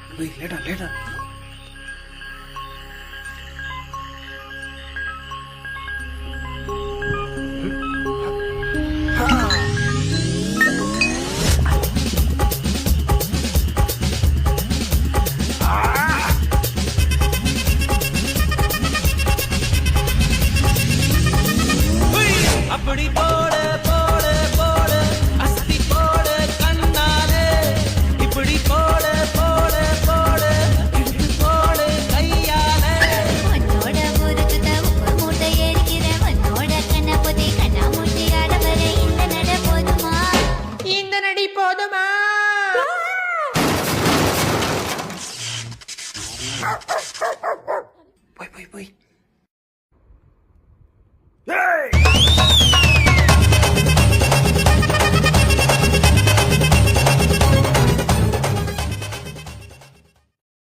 Wait, later. அப்படி போடு போடு போடு அஸ்தி போடு கண்ணாலே இப்படி போடு போடு போடு இட்டு போடு கையாலே உன்னோட முறுக்குத உப்பு மூட்டை ஏறிக்கிற உன்னோட கண்ணபொதி கண்ணாமூச்சி ஆடவர இந்த நட போதுமா இந்த நடி போதுமா? போய். Hey!